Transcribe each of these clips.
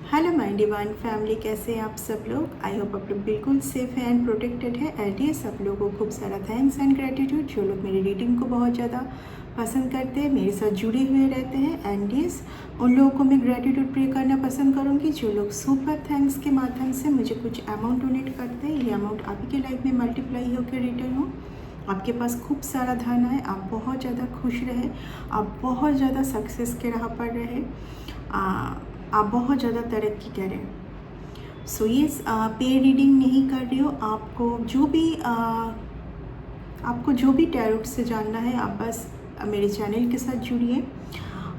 Hello my divine family, कैसे हैं आप सब लोग। आई होप आप लोग बिल्कुल सेफ हैं एंड प्रोटेक्टेड है। एंड ये सब लोगों को खूब सारा थैंक्स एंड ग्रेटिट्यूड जो लोग मेरी रीडिंग को बहुत ज़्यादा पसंद करते हैं, मेरे साथ जुड़े हुए रहते हैं। एंड यस, उन लोगों को मैं ग्रेटिट्यूड प्रे करना पसंद करूँगी जो लोग सुपर थैंक्स के माध्यम से मुझे कुछ अमाउंट डोनेट करते हैं। ये अमाउंट आपकी के लाइफ में मल्टीप्लाई होकर रिटर्न हो, आपके पास खूब सारा धन है, आप बहुत ज़्यादा खुश रहे, आप बहुत ज़्यादा सक्सेस के राह पर रहे, आप बहुत ज़्यादा तरक्की करें। सो ये पे रीडिंग नहीं कर रही हो, आपको जो भी टैरोट से जानना है आप बस मेरे चैनल के साथ जुड़िए।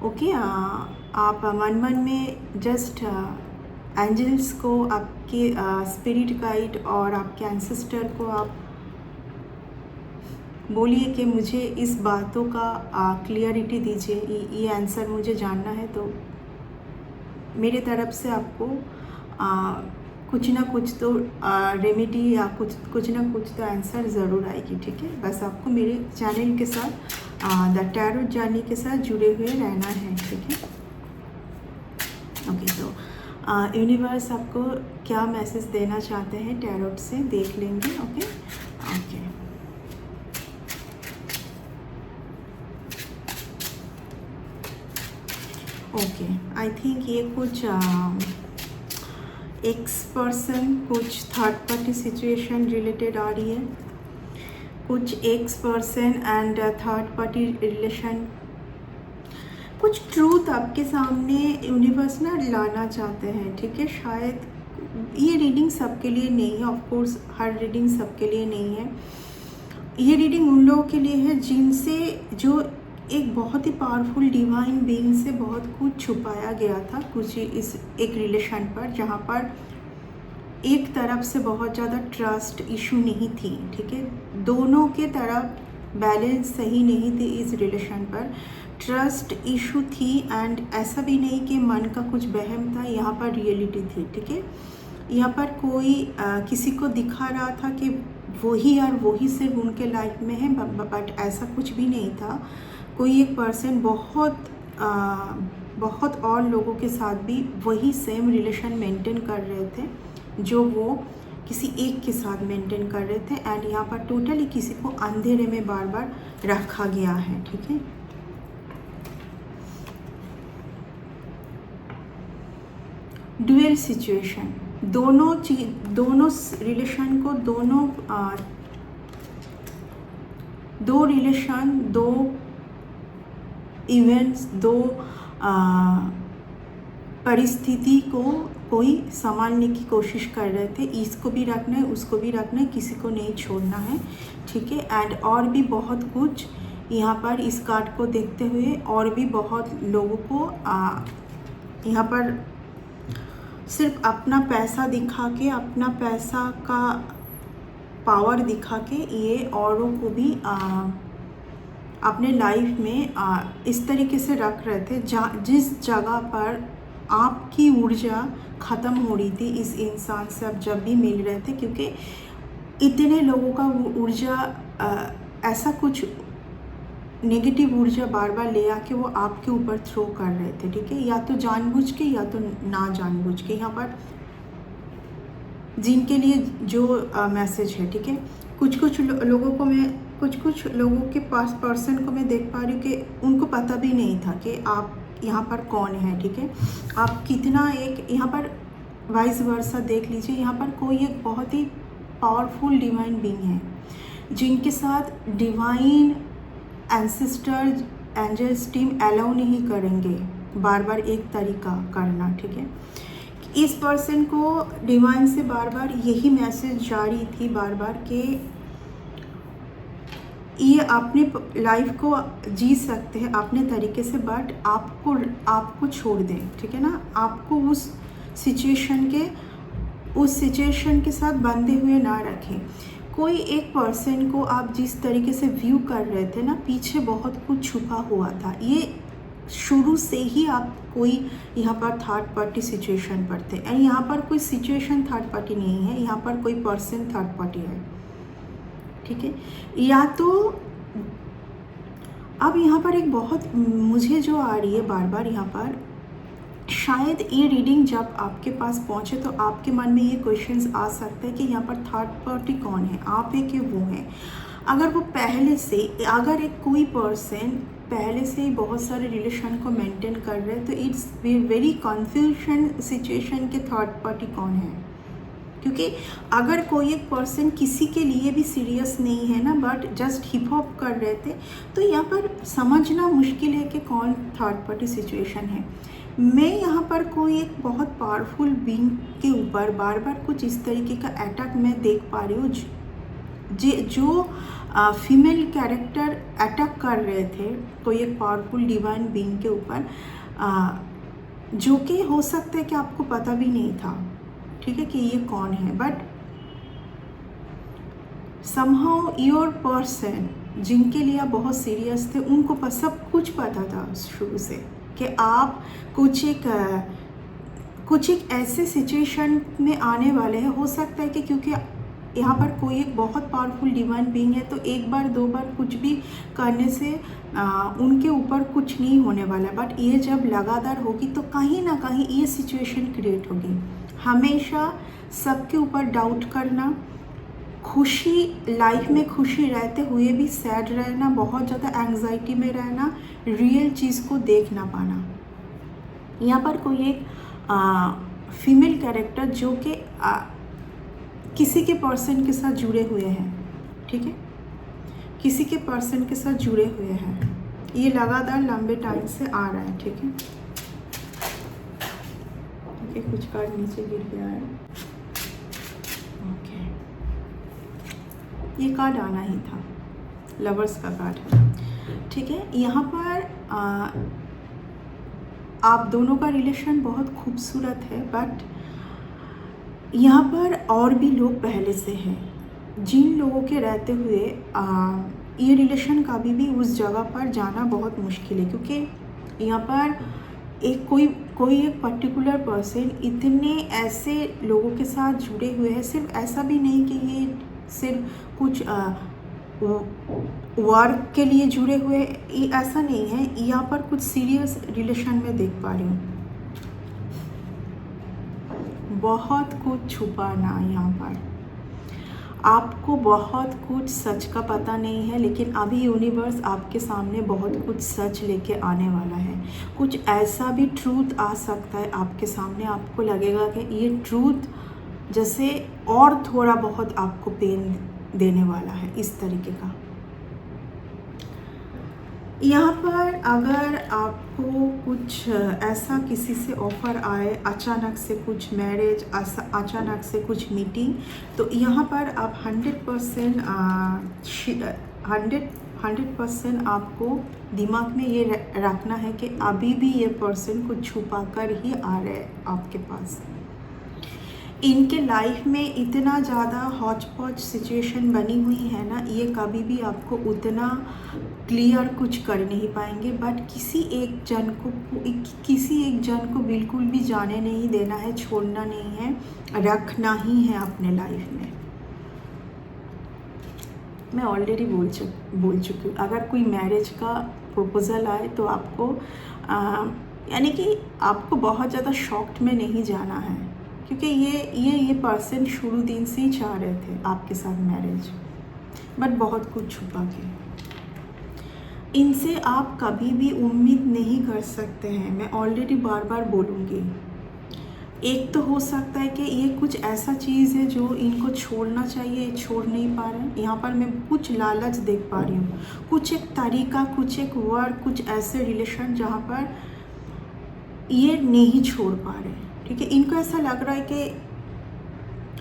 ओके, आप मन मन में जस्ट एंजल्स को, आपके स्पिरिट गाइड और आपके एंसेस्टर को आप बोलिए कि मुझे इस बातों का क्लियरिटी दीजिए, ये आंसर मुझे जानना है। तो मेरे तरफ से आपको कुछ ना कुछ तो रेमेडी या कुछ ना कुछ तो आंसर ज़रूर आएगी। ठीक है, बस आपको मेरे चैनल के साथ द टैरोट जर्नी के साथ जुड़े हुए रहना है। ठीक है, ओके। तो यूनिवर्स आपको क्या मैसेज देना चाहते हैं टैरोट से देख लेंगे। Okay okay, okay. I think ये कुछ एक्स पर्सन, कुछ थर्ड पार्टी सिचुएशन रिलेटेड आ रही है। कुछ x person and third party relation, कुछ ट्रूथ आपके सामने यूनिवर्स ना लाना चाहते हैं। ठीक है, शायद ये रीडिंग सबके लिए नहीं है, ऑफ कोर्स हर रीडिंग सबके लिए नहीं है। ये रीडिंग उन लोगों के लिए है जिनसे जो एक बहुत ही पावरफुल डिवाइन बीइंग से बहुत कुछ छुपाया गया था, कुछ इस एक रिलेशन पर, जहाँ पर एक तरफ से बहुत ज़्यादा ट्रस्ट इशू नहीं थी। ठीक है, दोनों के तरफ बैलेंस सही नहीं थी, इस रिलेशन पर ट्रस्ट इशू थी। एंड ऐसा भी नहीं कि मन का कुछ वहम था, यहाँ पर रियलिटी थी। ठीक है, यहाँ पर कोई किसी को दिखा रहा था कि वही और वही सिर्फ उनके लाइफ में है, बट ऐसा कुछ भी नहीं था। कोई एक पर्सन बहुत और लोगों के साथ भी वही सेम रिलेशन मेंटेन कर रहे थे जो वो किसी एक के साथ मेंटेन कर रहे थे। एंड यहाँ पर टोटली किसी को अंधेरे में बार बार रखा गया है। ठीक है, ड्यूअल सिचुएशन, दोनों रिलेशन को, दो रिलेशन, दो इवेंट्स, दो परिस्थिति को कोई संभालने की कोशिश कर रहे थे। इसको भी रखना है, उसको भी रखना है, किसी को नहीं छोड़ना है। ठीक है, एंड और भी बहुत कुछ यहाँ पर इस कार्ड को देखते हुए और भी बहुत लोगों को यहाँ पर सिर्फ अपना पैसा दिखा के, अपना पैसा का पावर दिखा के ये औरों को भी अपने लाइफ में इस तरीके से रख रहे थे जिस जगह पर आपकी ऊर्जा ख़त्म हो रही थी इस इंसान से अब जब भी मिल रहे थे, क्योंकि इतने लोगों का ऊर्जा ऐसा कुछ नेगेटिव ऊर्जा बार बार ले आके वो आपके ऊपर थ्रो कर रहे थे। ठीक है, या तो जानबूझ के या तो ना जानबूझ के। यहाँ पर जिनके लिए जो मैसेज है, ठीक है, कुछ लोगों के पास पर्सन को मैं देख पा रही हूँ कि उनको पता भी नहीं था कि आप यहाँ पर कौन है। ठीक है, आप कितना एक यहाँ पर वाइस वर्सा देख लीजिए। यहाँ पर कोई एक बहुत ही पावरफुल डिवाइन बीइंग है जिनके साथ divine ancestor angels team allow नहीं करेंगे बार बार एक तरीका करना। ठीक है, इस पर्सन को डिवाइन से बार बार यही मैसेज जारी थी बार बार कि ये अपने लाइफ को जी सकते हैं अपने तरीके से, बट आपको छोड़ दें। ठीक है ना, आपको उस सिचुएशन के साथ बंधे हुए ना रखें। कोई एक पर्सन को आप जिस तरीके से व्यू कर रहे थे ना, पीछे बहुत कुछ छुपा हुआ था। ये शुरू से ही आप कोई यहाँ पर थर्ड पार्टी सिचुएशन पर थे। एंड यहाँ पर कोई सिचुएशन थर्ड पार्टी नहीं है, यहाँ पर कोई पर्सन थर्ड पार्टी है। ठीक है, या तो अब यहाँ पर एक बहुत मुझे जो आ रही है बार बार यहाँ पर शायद ये रीडिंग जब आपके पास पहुँचे तो आपके मन में ये क्वेश्चंस आ सकते हैं कि यहाँ पर थर्ड पार्टी कौन है, आप है कि वो है। अगर वो पहले से, अगर एक कोई पर्सन पहले से ही बहुत सारे रिलेशन को मेंटेन कर रहे हैं तो इट्स वेरी कन्फ्यूजन सिचुएशन के थर्ड पार्टी कौन है। क्योंकि अगर कोई एक पर्सन किसी के लिए भी सीरियस नहीं है ना, बट जस्ट हिप हॉप कर रहे थे, तो यहाँ पर समझना मुश्किल है कि कौन थर्ड पार्टी सिचुएशन है। मैं यहाँ पर कोई एक बहुत पावरफुल बीइंग के ऊपर बार बार कुछ इस तरीके का अटैक मैं देख पा रही हूँ, जो फीमेल कैरेक्टर अटैक कर रहे थे कोई एक पावरफुल डिवाइन बीइंग के ऊपर, जो कि हो सकता है कि आपको पता भी नहीं था, ठीक है, कि ये कौन है। बट समहाउ योर पर्सन जिनके लिए आप बहुत सीरियस थे, उनको सब कुछ पता था शुरू से कि आप कुछ एक ऐसे सिचुएशन में आने वाले हैं। हो सकता है कि क्योंकि यहाँ पर कोई एक बहुत पावरफुल डिवाइन बीइंग है, तो एक बार दो बार कुछ भी करने से उनके ऊपर कुछ नहीं होने वाला है। बट ये जब लगातार होगी तो कहीं ना कहीं ये सिचुएशन क्रिएट होगी। हमेशा सबके ऊपर डाउट करना, खुशी, लाइफ में खुशी रहते हुए भी सैड रहना, बहुत ज़्यादा एंग्जाइटी में रहना, रियल चीज़ को देख ना पाना। यहाँ पर कोई एक फीमेल कैरेक्टर जो कि किसी के पर्सन के साथ जुड़े हुए हैं, ठीक है, किसी के पर्सन के साथ जुड़े हुए हैं, ये लगातार लंबे टाइम से आ रहा है, ठीक है। ओके, कुछ कार्ड नीचे गिर गया है। ओके, ये कार्ड आना ही था, लवर्स का कार्ड है, ठीक है। यहाँ पर आप दोनों का रिलेशन बहुत खूबसूरत है, बट यहाँ पर और भी लोग पहले से हैं, जिन लोगों के रहते हुए ये रिलेशन कभी भी उस जगह पर जाना बहुत मुश्किल है। क्योंकि यहाँ पर एक कोई एक पर्टिकुलर पर्सन इतने ऐसे लोगों के साथ जुड़े हुए हैं। सिर्फ ऐसा भी नहीं कि ये सिर्फ कुछ वर्क के लिए जुड़े हुए, ये ऐसा नहीं है। यहाँ पर कुछ सीरियस रिलेशन में देख पा रही हूँ, बहुत कुछ छुपाना। यहाँ पर आपको बहुत कुछ सच का पता नहीं है, लेकिन अभी यूनिवर्स आपके सामने बहुत कुछ सच लेके आने वाला है। कुछ ऐसा भी ट्रूथ आ सकता है आपके सामने, आपको लगेगा कि ये ट्रूथ जैसे और थोड़ा बहुत आपको पेन देने वाला है, इस तरीके का। यहाँ पर अगर आपको कुछ ऐसा किसी से ऑफ़र आए, अचानक से कुछ मैरिज, अचानक से कुछ मीटिंग, तो यहाँ पर आप 100% आपको दिमाग में ये रखना है कि अभी भी ये पर्सन कुछ छुपा कर ही आ रहे हैं आपके पास। इनके लाइफ में इतना ज़्यादा हॉच पॉच सिचुएशन बनी हुई है ना, ये कभी भी आपको उतना क्लियर कुछ कर नहीं पाएंगे। बट किसी एक जन को बिल्कुल भी जाने नहीं देना है, छोड़ना नहीं है, रखना ही है अपने लाइफ में। मैं ऑलरेडी बोल चुकी हूँ, अगर कोई मैरिज का प्रपोज़ल आए तो आपको यानी कि आपको बहुत ज़्यादा शॉक्ड में नहीं जाना है, क्योंकि ये पर्सन शुरू दिन से ही चाह रहे थे आपके साथ मैरिज, बट बहुत कुछ छुपा के। इनसे आप कभी भी उम्मीद नहीं कर सकते हैं, मैं ऑलरेडी बार बार बोलूँगी। एक तो हो सकता है कि ये कुछ ऐसा चीज़ है जो इनको छोड़ना चाहिए, छोड़ नहीं पा रहे हैं। यहाँ पर मैं कुछ लालच देख पा रही हूँ, कुछ एक तरीका, कुछ एक वर्क, कुछ ऐसे रिलेशन जहाँ पर ये नहीं छोड़ पा रहे, ठीक है। इनको ऐसा लग रहा है कि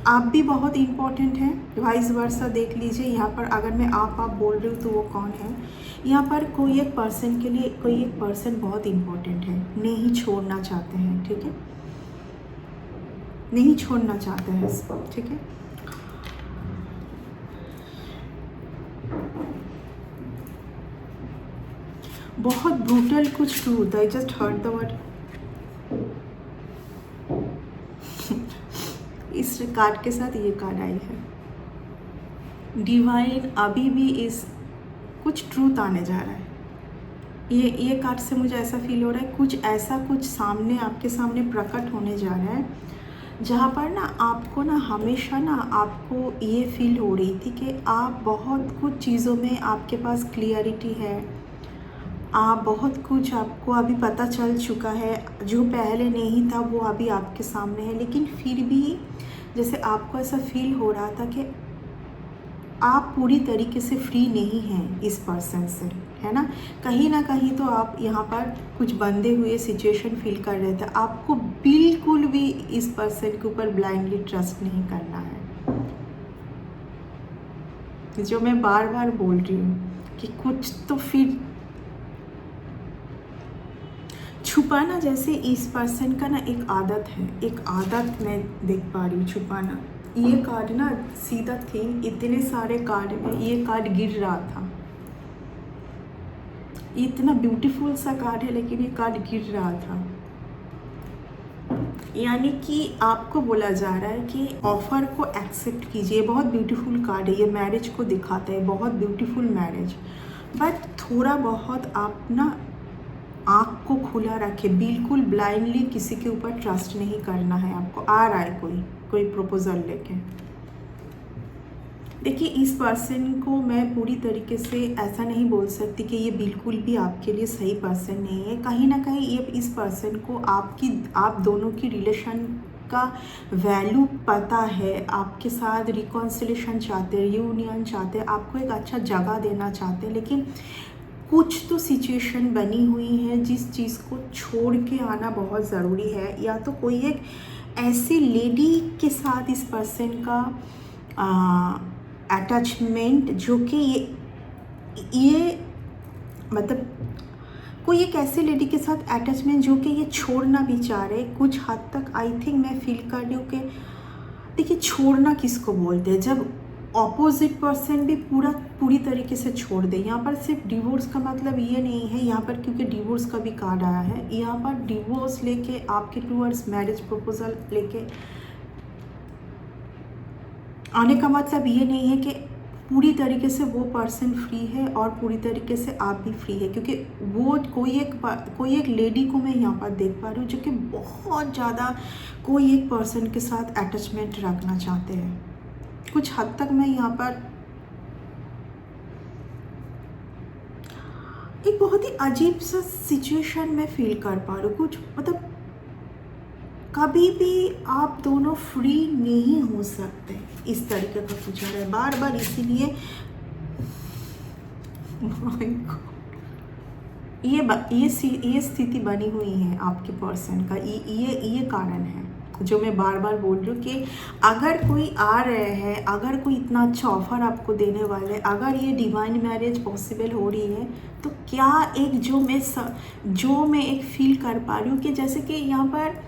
आप भी बहुत इम्पॉर्टेंट हैं, वाइस वर्सा देख लीजिए। यहाँ पर अगर मैं आप बोल रही हूँ तो वो कौन है? यहाँ पर कोई एक पर्सन के लिए कोई एक पर्सन बहुत इम्पॉर्टेंट है, नहीं छोड़ना चाहते हैं, ठीक है, नहीं छोड़ना चाहते हैं, ठीक है। बहुत ब्रूटल कुछ truth, I just heard the word. इस कार्ड के साथ ये कार्ड आई है, डिवाइन अभी भी इस कुछ ट्रूथ आने जा रहा है, ये कार्ड से मुझे ऐसा फील हो रहा है कुछ ऐसा कुछ सामने आपके सामने प्रकट होने जा रहा है जहाँ पर ना आपको ना हमेशा ना आपको ये फील हो रही थी कि आप बहुत कुछ चीज़ों में आपके पास क्लियरिटी है, आप बहुत कुछ आपको अभी पता चल चुका है, जो पहले नहीं था वो अभी आपके सामने है। लेकिन फिर भी जैसे आपको ऐसा फील हो रहा था कि आप पूरी तरीके से फ्री नहीं हैं इस पर्सन से, है ना कहीं तो आप यहाँ पर कुछ बंधे हुए सिचुएशन फील कर रहे थे। आपको बिल्कुल भी इस पर्सन के ऊपर ब्लाइंडली ट्रस्ट नहीं करना है, जो मैं बार बार बोल रही हूँ कि कुछ तो फिर छुपाना, जैसे इस पर्सन का ना एक आदत है, एक आदत मैं देख पा रही हूँ छुपाना। ये कार्ड ना सीधा थिंग, इतने सारे कार्ड में ये कार्ड गिर रहा था, इतना ब्यूटीफुल सा कार्ड है लेकिन ये कार्ड गिर रहा था। यानी कि आपको बोला जा रहा है कि ऑफर को एक्सेप्ट कीजिए। बहुत ब्यूटीफुल कार्ड है, ये मैरिज को दिखाता है, बहुत ब्यूटीफुल मैरिज। बट थोड़ा बहुत आप ना आँख को खुला रखे, बिल्कुल ब्लाइंडली किसी के ऊपर ट्रस्ट नहीं करना है आपको। आ रहा है कोई प्रपोजल लेके, देखिए इस पर्सन को मैं पूरी तरीके से ऐसा नहीं बोल सकती कि ये बिल्कुल भी आपके लिए सही पर्सन नहीं है। कहीं ना कहीं ये इस पर्सन को आप दोनों की रिलेशन का वैल्यू पता है, आपके साथ रिकॉन्सिलेशन चाहते हैं, यूनियन चाहते हैं, आपको एक अच्छा जगह देना चाहते हैं। लेकिन कुछ तो सिचुएशन बनी हुई है जिस चीज़ को छोड़ के आना बहुत ज़रूरी है। या तो कोई एक ऐसी लेडी के साथ इस पर्सन का अटैचमेंट जो कि ये मतलब कोई एक ऐसी लेडी के साथ अटैचमेंट जो कि ये छोड़ना भी चाह रहे कुछ हद तक। आई थिंक मैं फील कर रही हूँ कि देखिए छोड़ना किसको बोलते हैं, जब ऑपोजिट पर्सन भी पूरी तरीके से छोड़ दे। यहाँ पर सिर्फ डिवोर्स का मतलब ये नहीं है, यहाँ पर क्योंकि डिवोर्स का भी कार्ड आया है, यहाँ पर डिवोर्स लेके आपके टूवर्ड्स मैरिज प्रपोजल लेके आने का मतलब ये नहीं है कि पूरी तरीके से वो पर्सन फ्री है और पूरी तरीके से आप भी फ्री है। क्योंकि वो कोई एक लेडी को मैं यहाँ पर देख पा रही हूँ जो कि बहुत ज़्यादा कोई एक पर्सन के साथ अटैचमेंट रखना चाहते हैं। कुछ हद तक मैं यहाँ पर एक बहुत ही अजीब सा सिचुएशन में फील कर पा रही हूँ। कुछ मतलब कभी भी आप दोनों फ्री नहीं हो सकते, इस तरीके का कुछ आ रहा है बार बार। इसीलिए ये स्थिति बनी हुई है आपके पर्सन का। ये कारण है जो मैं बार बार बोल रही हूँ कि अगर कोई आ रहे हैं, अगर कोई इतना अच्छा ऑफर आपको देने वाले, अगर ये डिवाइन मैरिज पॉसिबल हो रही है, तो क्या एक जो मैं एक फील कर पा रही हूँ कि जैसे कि यहाँ पर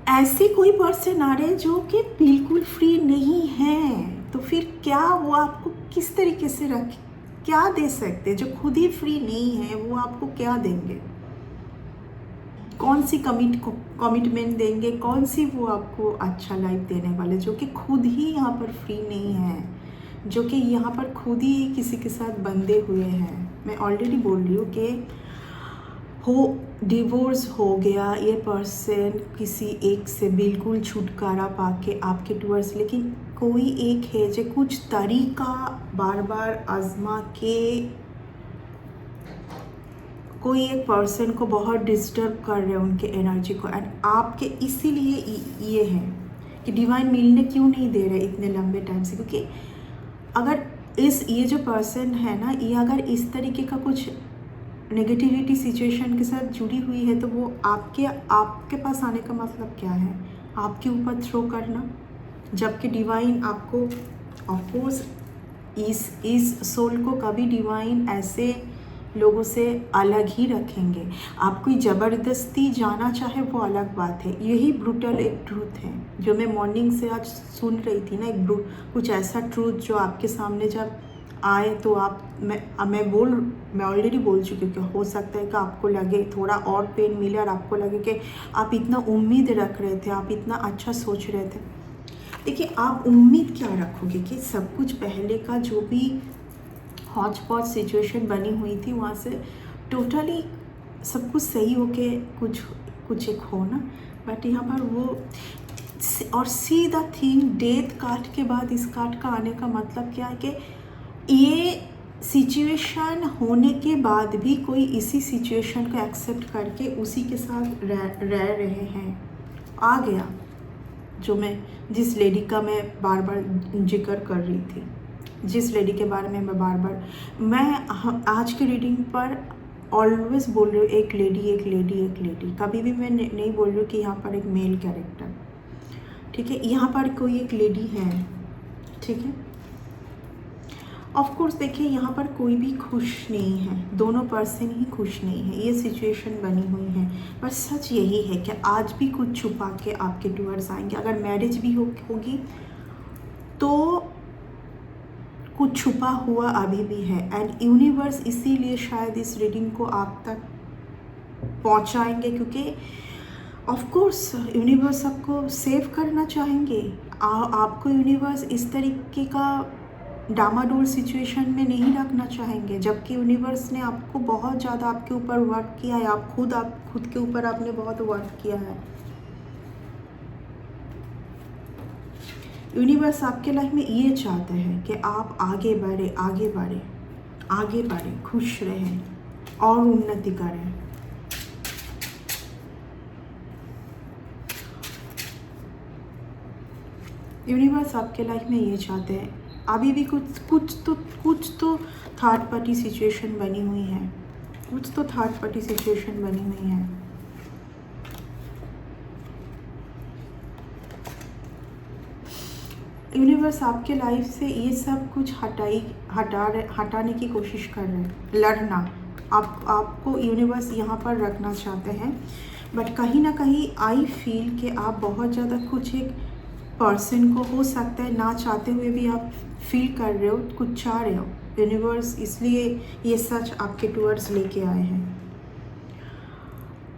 ऐसे कोई पर्सन आ रहे हैं जो कि बिल्कुल फ्री नहीं है। तो फिर क्या वो आपको किस तरीके से क्या दे सकते हैं? जो खुद ही फ्री नहीं है वो आपको क्या देंगे? कौन सी कमिटमेंट देंगे? कौन सी वो आपको अच्छा लाइफ देने वाले जो कि खुद ही यहाँ पर फ्री नहीं है, जो कि यहाँ पर खुद ही किसी के साथ बंधे हुए हैं। मैं ऑलरेडी बोल रही हूँ कि डिवोर्स हो गया, ये पर्सन किसी एक से बिल्कुल छुटकारा पाके आपके टूवर्ड्स, लेकिन कोई एक है जो कुछ तरीका बार बार आजमा के कोई एक पर्सन को बहुत डिस्टर्ब कर रहे हैं उनके एनर्जी को। एंड आपके इसीलिए ये है कि डिवाइन मिलने क्यों नहीं दे रहे इतने लंबे टाइम से। क्योंकि अगर ये जो पर्सन है ना, ये अगर इस तरीके का कुछ नेगेटिविटी सिचुएशन के साथ जुड़ी हुई है तो वो आपके पास आने का मतलब क्या है? आपके ऊपर थ्रो करना। जबकि डिवाइन आपको ऑफकोर्स इस सोल को कभी डिवाइन ऐसे लोगों से अलग ही रखेंगे। आप कोई ज़बरदस्ती जाना चाहे वो अलग बात है। यही ब्रूटल एक ट्रूथ है जो मैं मॉर्निंग से आज सुन रही थी ना, कुछ ऐसा ट्रूथ जो आपके सामने जब आए तो मैं ऑलरेडी बोल चुकी हूँ कि हो सकता है कि आपको लगे थोड़ा और पेन मिले और आपको लगे कि आप इतना उम्मीद रख रहे थे, आप इतना अच्छा सोच रहे थे। देखिए आप उम्मीद क्या रखोगे कि सब कुछ पहले का जो भी हॉच पॉच सिचुएशन बनी हुई थी वहाँ से टोटली सब कुछ सही होके कुछ कुछ एक हो ना, बट यहाँ पर वो और see the thing, death card के बाद इस कार्ड का आने का मतलब क्या है कि ये सिचुएशन होने के बाद भी कोई इसी सिचुएशन को एक्सेप्ट करके उसी के साथ रह रहे हैं। आ गया जो मैं जिस लेडी का मैं बार बार जिक्र कर रही थी, जिस लेडी के बारे में मैं आज की रीडिंग पर ऑलवेज बोल रही हूँ एक लेडी एक लेडी एक लेडी, कभी भी मैं नहीं बोल रही हूँ कि यहाँ पर एक मेल कैरेक्टर, ठीक है। यहाँ पर कोई एक लेडी है, ठीक है। ऑफ कोर्स देखिए यहाँ पर कोई भी खुश नहीं है, दोनों पर्सन ही खुश नहीं है, ये सिचुएशन बनी हुई है। पर सच यही है कि आज भी कुछ छुपा के आपके टूवर्ड्स आएंगे। अगर मैरिज भी होगी तो कुछ छुपा हुआ अभी भी है, एंड यूनिवर्स इसीलिए शायद इस रीडिंग को आप तक पहुंचाएंगे, क्योंकि ऑफ कोर्स यूनिवर्स आपको सेव करना चाहेंगे। आपको यूनिवर्स इस तरीके का डामाडोल सिचुएशन में नहीं रखना चाहेंगे, जबकि यूनिवर्स ने आपको बहुत ज़्यादा आपके ऊपर वर्क किया है। आप खुद के ऊपर आपने बहुत वर्क किया है। यूनिवर्स आपके लाइफ में ये चाहते हैं कि आप आगे बढ़े आगे बढ़े आगे बढ़े, खुश रहें और उन्नति करें। यूनिवर्स आपके लाइफ में ये चाहते हैं। अभी भी कुछ तो थर्ड पार्टी सिचुएशन बनी हुई है, कुछ तो थर्ड पार्टी सिचुएशन बनी हुई है। यूनिवर्स आपके लाइफ से ये सब कुछ हटाने की कोशिश कर रहे हैं। लड़ना आपको यूनिवर्स यहाँ पर रखना चाहते हैं, बट कहीं ना कहीं आई फील कि आप बहुत ज़्यादा कुछ एक पर्सन को हो सकता है ना चाहते हुए भी आप फील कर रहे हो, कुछ चाह रहे हो। यूनिवर्स इसलिए ये सच आपके टूवर्ड्स लेके आए हैं।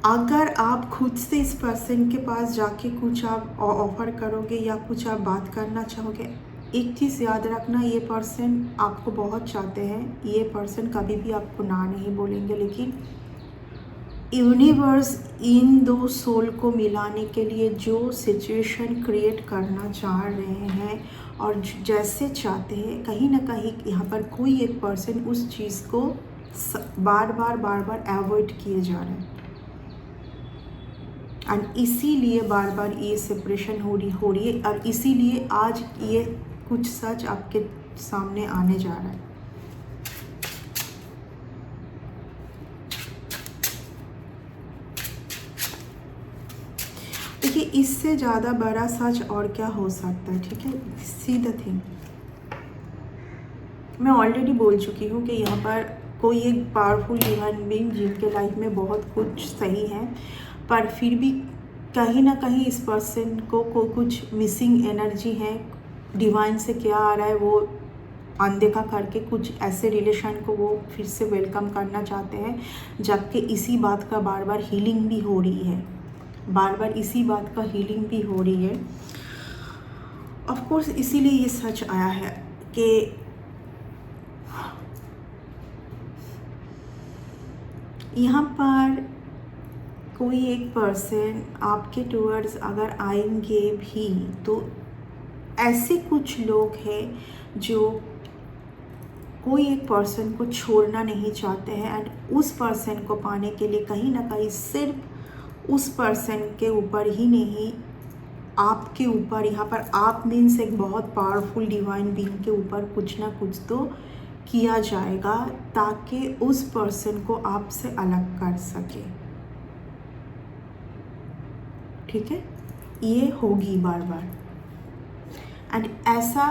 अगर आप खुद से इस पर्सन के पास जाके कुछ आप ऑफर करोगे या कुछ आप बात करना चाहोगे, एक चीज़ याद रखना, ये पर्सन आपको बहुत चाहते हैं। ये पर्सन कभी भी आपको ना नहीं बोलेंगे, लेकिन यूनिवर्स इन दो सोल को मिलाने के लिए जो सिचुएशन क्रिएट करना चाह रहे हैं और जैसे चाहते हैं, कहीं ना कहीं यहाँ पर कोई एक पर्सन उस चीज़ को बार बार अवॉइड किए जा रहे हैं, एंड इसीलिए बार बार ये सेपरेशन हो रही है, और इसीलिए आज ये कुछ सच आपके सामने आने जा रहा है। देखिए इससे ज़्यादा बड़ा सच और क्या हो सकता है, ठीक है। सी द थिंग, मैं ऑलरेडी बोल चुकी हूँ कि यहाँ पर कोई एक पावरफुल ह्यूमन बीइंग जिनके लाइफ में बहुत कुछ सही है, पर फिर भी कहीं ना कहीं इस पर्सन को कुछ मिसिंग एनर्जी है। डिवाइन से क्या आ रहा है वो अनदेखा करके कुछ ऐसे रिलेशन को वो फिर से वेलकम करना चाहते हैं, जबकि इसी बात का बार बार हीलिंग भी हो रही है, बार बार इसी बात का हीलिंग भी हो रही है। ऑफ कोर्स इसीलिए ये सच आया है कि यहाँ पर कोई एक पर्सन आपके टूवर्ड्स अगर आएंगे भी तो ऐसे कुछ लोग हैं जो कोई एक पर्सन को छोड़ना नहीं चाहते हैं, एंड उस पर्सन को पाने के लिए कहीं ना कहीं सिर्फ उस पर्सन के ऊपर ही नहीं, आपके ऊपर, यहाँ पर आप मीन्स एक बहुत पावरफुल डिवाइन बीइंग के ऊपर कुछ ना कुछ तो किया जाएगा ताकि उस पर्सन को आपसे अलग कर सके, ठीक है। ये होगी बार बार, एंड ऐसा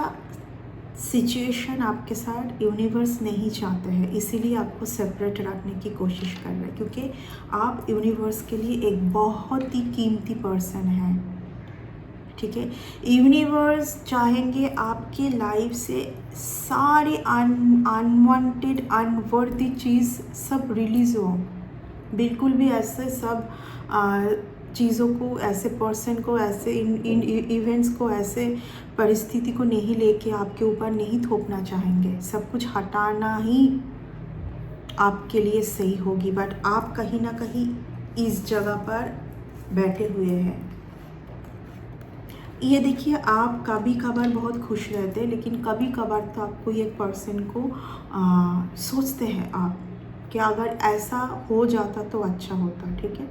सिचुएशन आपके साथ यूनिवर्स नहीं चाहते हैं, इसीलिए आपको सेपरेट रखने की कोशिश कर रहे हैं, क्योंकि आप यूनिवर्स के लिए एक बहुत ही कीमती पर्सन हैं, ठीक है। यूनिवर्स चाहेंगे आपके लाइफ से सारे अनवांटेड अनवर्दी चीज़ सब रिलीज़ हो, बिल्कुल भी ऐसे सब चीज़ों को, ऐसे पर्सन को, ऐसे इन इवेंट्स को, ऐसे परिस्थिति को नहीं लेके आपके ऊपर नहीं थोपना चाहेंगे। सब कुछ हटाना ही आपके लिए सही होगी, बट आप कहीं ना कहीं इस जगह पर बैठे हुए हैं। ये देखिए, आप कभी कभार बहुत खुश रहते हैं, लेकिन कभी कभार तो आपको एक पर्सन को सोचते हैं आप कि अगर ऐसा हो जाता तो अच्छा होता, ठीक है।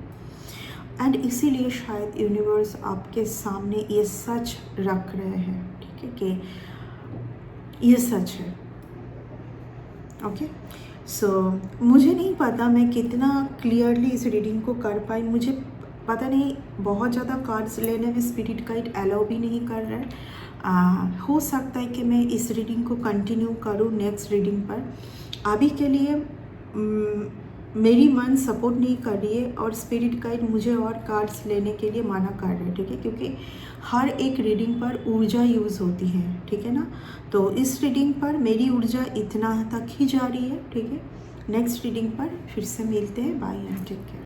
एंड इसीलिए शायद यूनिवर्स आपके सामने ये सच रख रहे हैं, ठीक है, कि ये सच है। ओके, सो मुझे नहीं पता मैं कितना क्लियरली इस रीडिंग को कर पाई, मुझे पता नहीं, बहुत ज़्यादा कार्ड्स लेने में स्पिरिट गाइड अलाउ भी नहीं कर रहा है। हो सकता है कि मैं इस रीडिंग को कंटिन्यू करूँ नेक्स्ट रीडिंग पर। अभी के लिए मेरी मन सपोर्ट नहीं कर रही है और स्पिरिट गाइड मुझे और कार्ड्स लेने के लिए मना कर रहे हैं, ठीक है, क्योंकि हर एक रीडिंग पर ऊर्जा यूज़ होती है, ठीक है ना। तो इस रीडिंग पर मेरी ऊर्जा इतना तक ही जा रही है, ठीक है। नेक्स्ट रीडिंग पर फिर से मिलते हैं। Bye and take care.